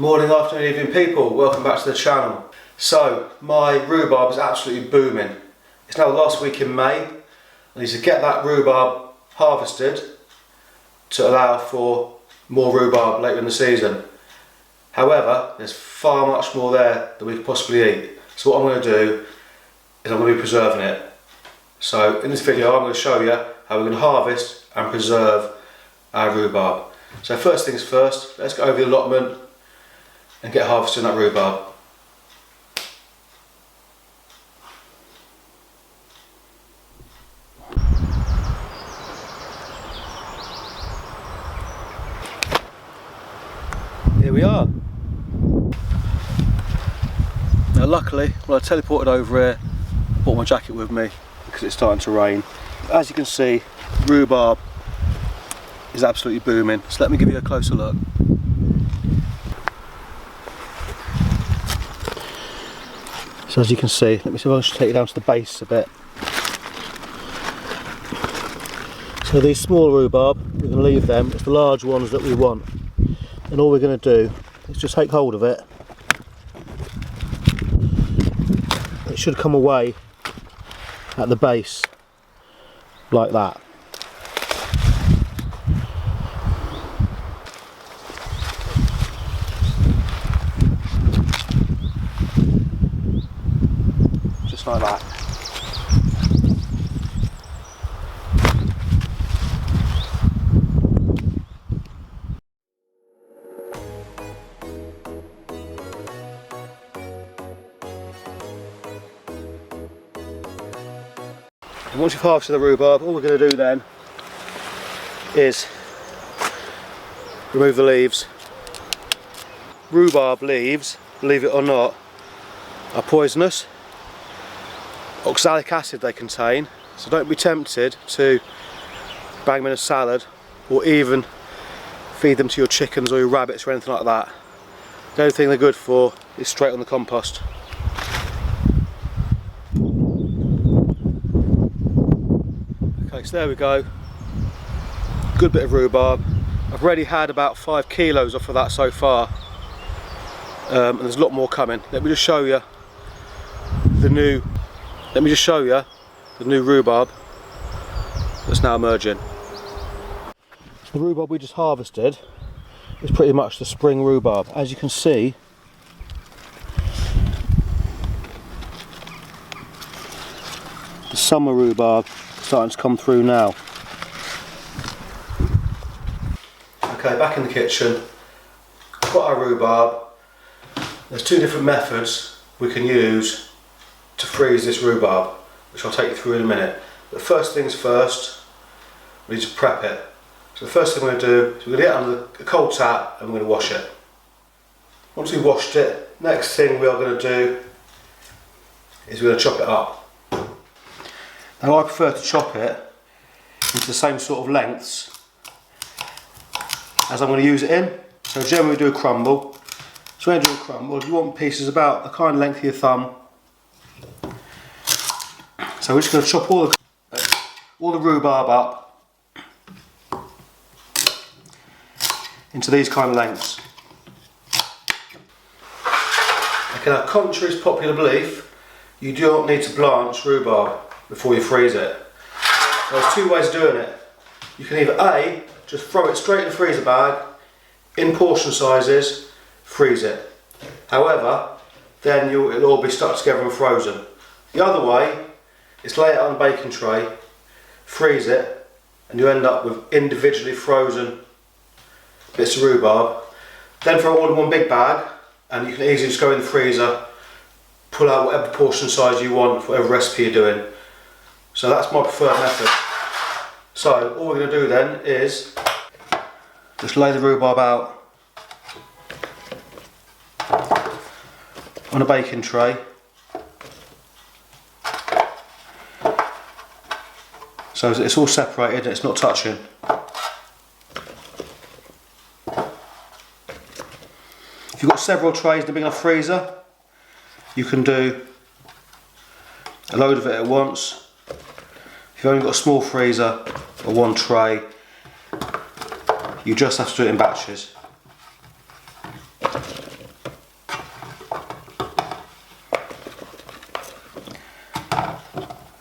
Morning, afternoon, evening people, welcome back to the channel. So, my rhubarb is absolutely booming. It's now the last week in May. I need to get that rhubarb harvested to allow for more rhubarb later in the season. However, there's far much more there than we could possibly eat. So what I'm going to do is I'm going to be preserving it. So in this video I'm going to show you how we're going to harvest and preserve our rhubarb. So first things first, let's go over the allotment and get harvesting that rhubarb. Here we are. Now luckily, when I teleported over here, I brought my jacket with me because it's starting to rain. As you can see, rhubarb is absolutely booming. So let me give you a closer look. So as you can see, let me see if I can take you down to the base a bit. So these small rhubarb, we're going to leave them. It's the large ones that we want. And all we're going to do is just take hold of it. It should come away at the base like that. Just like that. And once you've harvested the rhubarb, all we're going to do then is remove the leaves. Rhubarb leaves, believe it or not, are poisonous. Oxalic acid they contain, so don't be tempted to bang them in a salad or even feed them to your chickens or your rabbits or anything like that. The only thing they're good for is straight on the compost. Okay, so there we go. Good bit of rhubarb. I've already had about 5 kilos off of that so far, and there's a lot more coming. Let me just show you the new rhubarb that's now emerging. The rhubarb we just harvested is pretty much the spring rhubarb. As you can see, the summer rhubarb is starting to come through now. Okay, back in the kitchen, we've got our rhubarb. There's 2 different methods we can use to freeze this rhubarb, which I'll take you through in a minute. But first things first, we need to prep it. So the first thing we're going to do is we're going to get it under a cold tap and we're going to wash it. Once we've washed it, next thing we are going to do is we're going to chop it up. Now I prefer to chop it into the same sort of lengths as I'm going to use it in. So generally we do a crumble. So when you do a crumble, you want pieces about the kind of length of your thumb. So we're just going to chop all the rhubarb up into these kind of lengths. Okay, now contrary to popular belief, you do not need to blanch rhubarb before you freeze it. There's 2 ways of doing it. You can either A, just throw it straight in the freezer bag, in portion sizes, freeze it. However, then it'll all be stuck together and frozen. The other way is lay it on a baking tray, freeze it, and you end up with individually frozen bits of rhubarb. Then throw it all in one big bag, and you can easily just go in the freezer, pull out whatever portion size you want for whatever recipe you're doing. So that's my preferred method. So all we're going to do then is just lay the rhubarb out on a baking tray. So it's all separated, it's not touching. If you've got several trays in a big enough freezer, you can do a load of it at once. If you've only got a small freezer or 1 tray, you just have to do it in batches.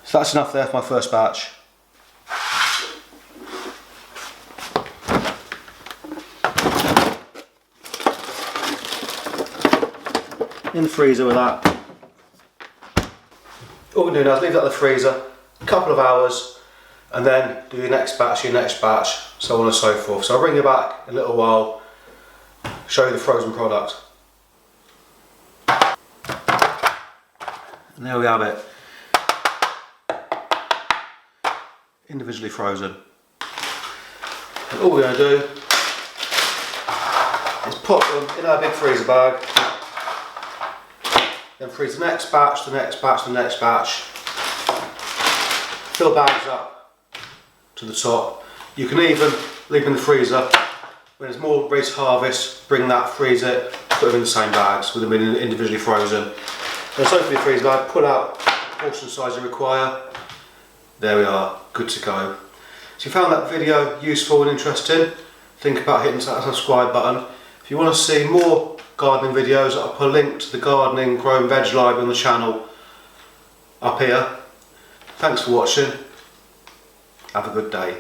So that's enough there for my first batch. In the freezer with that. All we're doing now is leave that in the freezer a couple of hours and then do your next batch, so on and so forth. So I'll bring you back in a little while, show you the frozen product. And there we have it. Individually frozen. And all we're going to do is put them in our big freezer bag, then freeze the next batch, the next batch, the next batch. Fill bags up to the top. You can even leave them in the freezer. When there's more ready to harvest, bring that, freeze it, put them in the same bags with them individually frozen. And so for your freezer bag, pull out the portion size you require. There we are, good to go. So if you found that video useful and interesting, think about hitting that subscribe button. If you want to see more gardening videos, I'll put a link to the gardening grown veg library on the channel up here. Thanks for watching. Have a good day.